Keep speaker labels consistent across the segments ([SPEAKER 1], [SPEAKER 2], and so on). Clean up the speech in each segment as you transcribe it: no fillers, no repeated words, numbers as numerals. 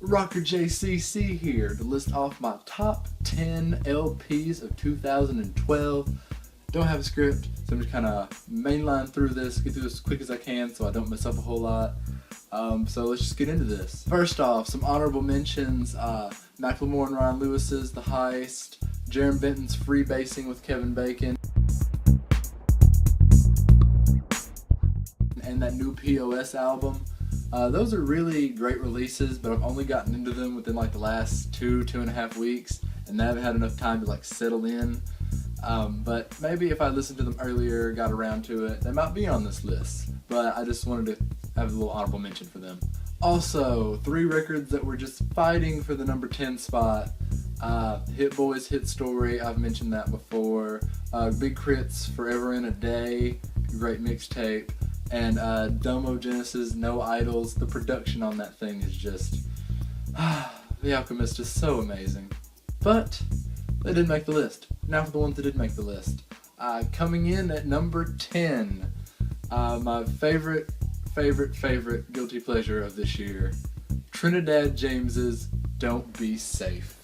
[SPEAKER 1] Rocker JCC here to list off my top 10 LPs of 2012. Don't have a script, so I'm just kind of mainline through this, get through this as quick as I can so I don't mess up a whole lot. So let's just get into this. First off, some honorable mentions, Macklemore and Ryan Lewis's The Heist, Jeremy Benton's Freebasing with Kevin Bacon, and that new POS album. Those are really great releases, but I've only gotten into them within like the last 2.5 weeks, and I haven't had enough time to like settle in. But maybe if I listened to them earlier, got around to it, they might be on this list. But I just wanted to have a little honorable mention for them. Also, 3 records that were just fighting for the number 10 spot. Hit Boy's Hit Story, I've mentioned that before. Big Crit's Forever in a Day, great mixtape. And Domo Genesis, No Idols. The production on that thing is just... The Alchemist is so amazing. But they didn't make the list. Now for the ones that did make the list. Coming in at number 10, my favorite guilty pleasure of this year, Trinidad James's Don't Be Safe.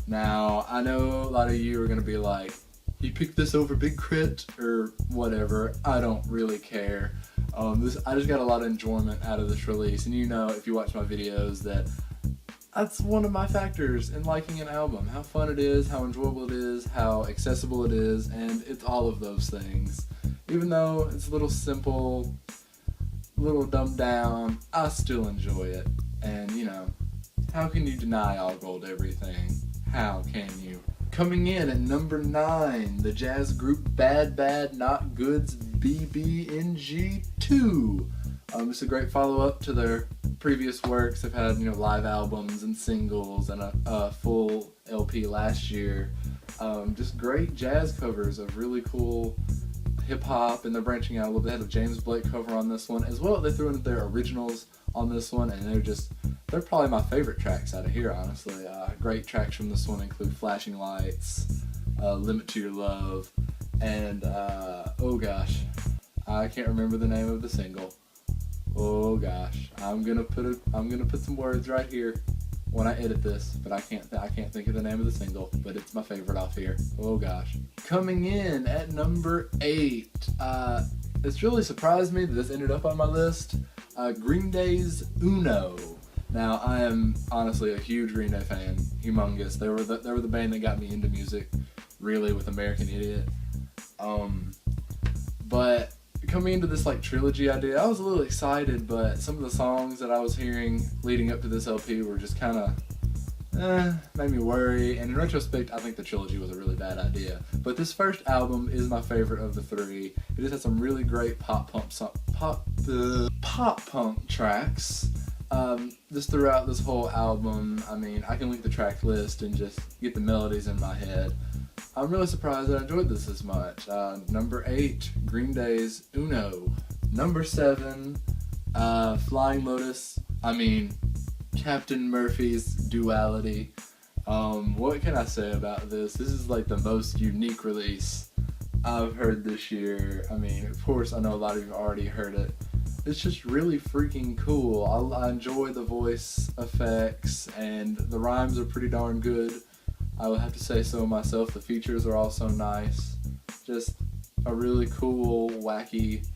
[SPEAKER 1] Now, I know a lot of you are going to be like, you picked this over Big Crit or whatever. I don't really care. I just got a lot of enjoyment out of this release, and you know, if you watch my videos, that's one of my factors in liking an album. How fun it is, how enjoyable it is, how accessible it is, and it's all of those things. Even though it's a little simple, a little dumbed down, I still enjoy it. And you know, how can you deny All Gold Everything? How can you? Coming in at number 9, the jazz group Bad Bad Not Good's BBNG2. It's a great follow-up to their previous works. They've had, live albums and singles and a full LP last year. Just great jazz covers of really cool hip-hop, and they're branching out a little bit. They had a James Blake cover on this one as well. They threw in their originals on this one, and they're probably my favorite tracks out of here, honestly. Great tracks from this one include Flashing Lights, Limit to Your Love, and oh gosh, I can't remember the name of the single. Oh gosh, I'm gonna put some words right here when I edit this, but I can't think of the name of the single, but it's my favorite off here. Oh gosh. Coming in at number 8, it's really surprised me that this ended up on my list. Green Day's Uno. Now, I am honestly a huge Green Day fan, humongous. They were the band that got me into music, really, with American Idiot. But coming into this trilogy idea, I was a little excited, but some of the songs that I was hearing leading up to this LP were just kind of made me worry. And in retrospect, I think the trilogy was a really bad idea. But this first album is my favorite of the 3. It just has some really great pop punk tracks. Just throughout this whole album. I mean, I can link the track list and just get the melodies in my head. I'm really surprised that I enjoyed this as much. Number 8, Green Day's Uno. Number 7, Flying Lotus. Captain Murphy's Duality. What can I say about this? This is the most unique release I've heard this year. Of course, I know a lot of you have already heard it. It's just really freaking cool. I enjoy the voice effects, and the rhymes are pretty darn good. I would have to say so myself. The features are also nice. Just a really cool, wacky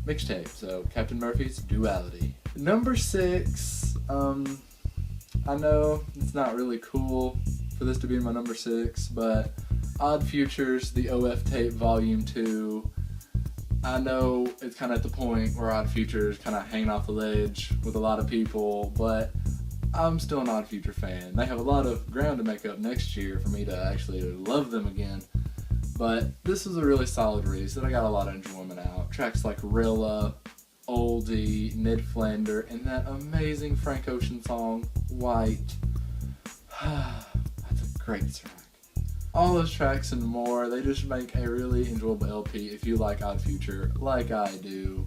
[SPEAKER 1] mixtape. So, Captain Murphy's Duality. Number 6, I know it's not really cool for this to be in my number 6, but Odd Futures, the OF Tape Volume 2. I know it's kind of at the point where Odd Future is kind of hanging off the ledge with a lot of people, but I'm still an Odd Future fan. They have a lot of ground to make up next year for me to actually love them again. But this is a really solid release that I got a lot of enjoyment out. Tracks like Rilla, Oldie, Ned Flander, and that amazing Frank Ocean song, White. That's a great track. All those tracks and more, they just make a really enjoyable LP if you like Odd Future, like I do.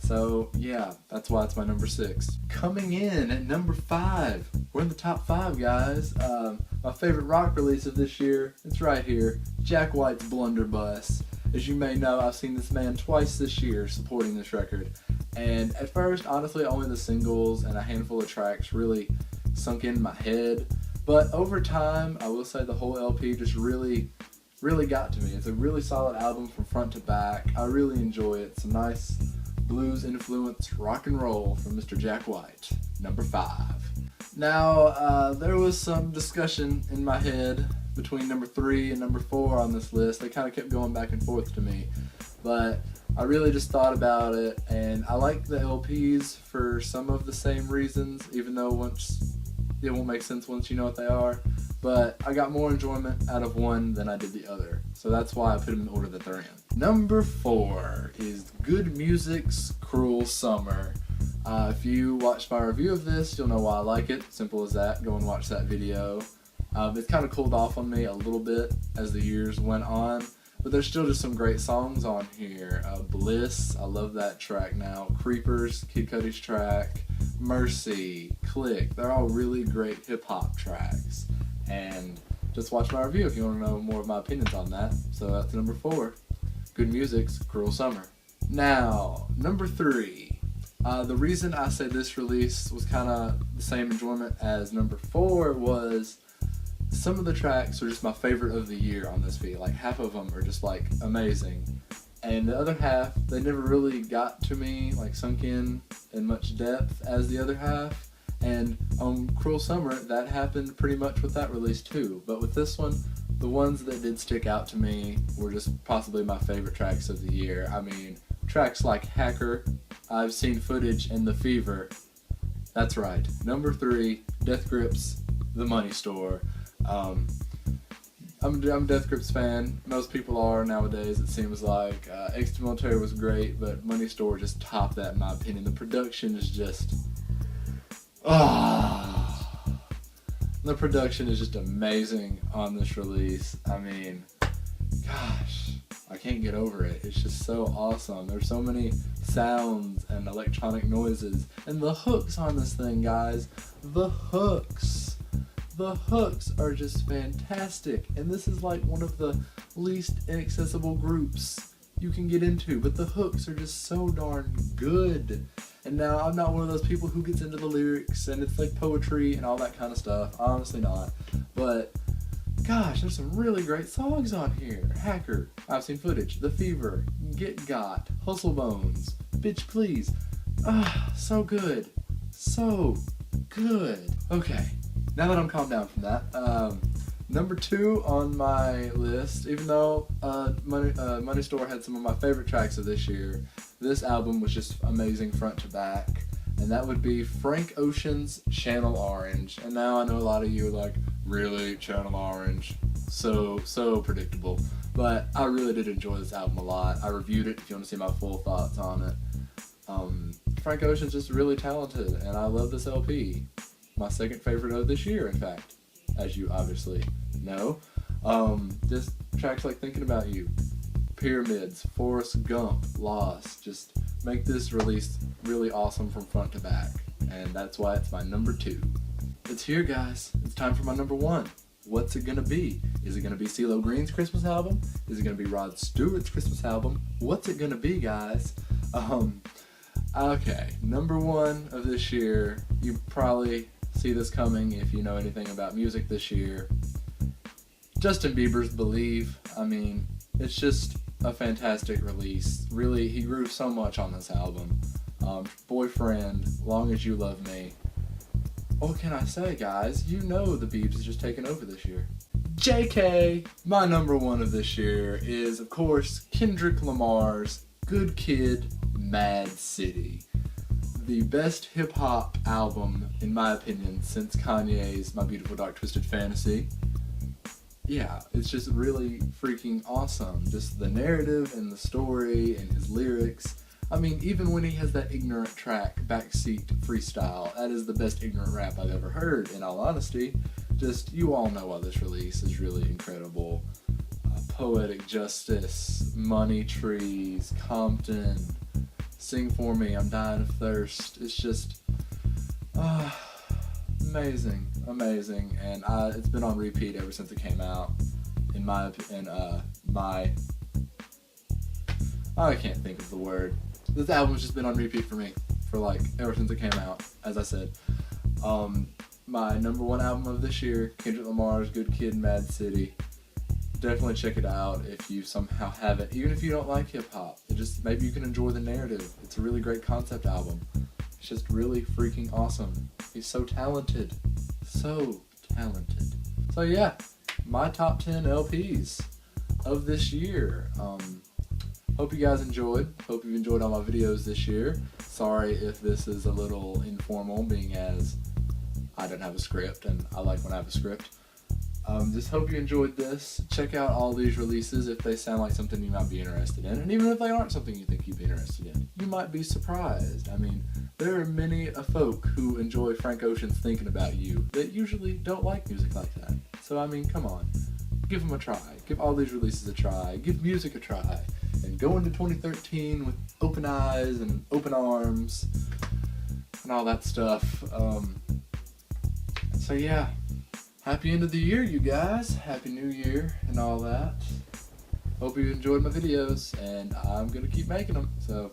[SPEAKER 1] So yeah, that's why it's my number 6. Coming in at number 5, we're in the top 5, guys. My favorite rock release of this year, it's right here, Jack White's Blunderbuss. As you may know, I've seen this man twice this year supporting this record. And at first, honestly, only the singles and a handful of tracks really sunk in my head. But over time, I will say the whole LP just really got to me. It's a really solid album from front to back. I really enjoy it. Some nice blues influenced rock and roll from Mr. Jack White, number 5. Now, there was some discussion in my head between number 3 and number 4 on this list. They kind of kept going back and forth to me, but I really just thought about it, and I like the LPs for some of the same reasons, even though it won't make sense once you know what they are. But I got more enjoyment out of one than I did the other, so that's why I put them in the order that they're in. Number 4 is Good Music's Cruel Summer. If you watched my review of this, you'll know why I like it. Simple as that. Go and watch that video. It's kind of cooled off on me a little bit as the years went on, but there's still just some great songs on here. Bliss, I love that track now. Creepers, Kid Cudi's track. Mercy, Click, they're all really great hip-hop tracks. And just watch my review if you want to know more of my opinions on that. So that's number 4, Good Music's Cruel Summer. Now, number 3. The reason I say this release was kind of the same enjoyment as number 4 was some of the tracks are just my favorite of the year on this beat. Like half of them are just like amazing. And the other half, they never really got to me, like sunk in much depth as the other half. And on Cruel Summer, that happened pretty much with that release too. But with this one, the ones that did stick out to me were just possibly my favorite tracks of the year. I mean, tracks like Hacker, I've Seen Footage, and The Fever. That's right. Number 3, Death Grips, The Money Store. I'm a Death Grips fan. Most people are nowadays, it seems like. Extra Military was great, but Money Store just topped that in my opinion. The production is just... The production is just amazing on this release. I mean, gosh, I can't get over it. It's just so awesome. There's so many sounds and electronic noises. And the hooks on this thing, guys. The hooks are just fantastic. And this is like one of the least inaccessible groups you can get into. But the hooks are just so darn good. And now, I'm not one of those people who gets into the lyrics and it's like poetry and all that kind of stuff. Honestly not. But, gosh, there's some really great songs on here. Hacker, I've Seen Footage, The Fever, Get Got, Hustle Bones, Bitch Please. So good. So good. Okay, now that I'm calmed down from that, number 2 on my list, even though Money Store had some of my favorite tracks of this year, this album was just amazing front to back, and that would be Frank Ocean's Channel Orange. And now I know a lot of you are like, really, Channel Orange? So predictable. But I really did enjoy this album a lot. I reviewed it if you want to see my full thoughts on it. Frank Ocean's just really talented, and I love this LP. My second favorite of this year, in fact, as you obviously know. Just tracks like Thinking About You, Pyramids, Forrest Gump, Lost, just make this release really awesome from front to back, and that's why it's my number 2. It's here, guys. It's time for my number 1. What's it gonna be? Is it gonna be CeeLo Green's Christmas album? Is it gonna be Rod Stewart's Christmas album? What's it gonna be, guys? Okay, number 1 of this year, you probably see this coming if you know anything about music this year. Justin Bieber's Believe. I mean, it's just a fantastic release. Really, he grew so much on this album. Boyfriend, Long As You Love Me. What can I say, guys? You know the Biebs is just taking over this year. JK! My number 1 of this year is, of course, Kendrick Lamar's Good Kid, Mad City. The best hip-hop album, in my opinion, since Kanye's My Beautiful Dark Twisted Fantasy. Yeah, it's just really freaking awesome. Just the narrative and the story and his lyrics. I mean, even when he has that ignorant track, Backseat Freestyle, that is the best ignorant rap I've ever heard, in all honesty. Just, you all know why this release is really incredible. Poetic Justice, Money Trees, Compton, Sing For Me, I'm Dying of Thirst. It's just, amazing, and it's been on repeat ever since it came out. I can't think of the word. This album's just been on repeat for me for like ever since it came out, as I said. my number one album of this year, Kendrick Lamar's Good Kid, Mad City. Definitely check it out if you somehow haven't. Even if you don't like hip hop, maybe you can enjoy the narrative. It's a really great concept album. It's just really freaking awesome. He's so talented. So talented. So yeah, my top 10 LPs of this year. Hope you guys enjoyed. Hope you've enjoyed all my videos this year. Sorry if this is a little informal, being as I don't have a script, and I like when I have a script. Just hope you enjoyed this. Check out all these releases if they sound like something you might be interested in. And even if they aren't something you think you'd be interested in, you might be surprised. I mean, there are many folk who enjoy Frank Ocean's Thinking About You that usually don't like music like that. So, I mean, come on. Give them a try. Give all these releases a try. Give music a try. And go into 2013 with open eyes and open arms and all that stuff. So, yeah. Happy end of the year, you guys. Happy New Year and all that. Hope you enjoyed my videos, and I'm going to keep making them. So,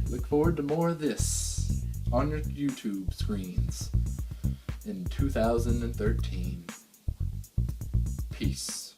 [SPEAKER 1] look forward to more of this on your YouTube screens in 2013. Peace.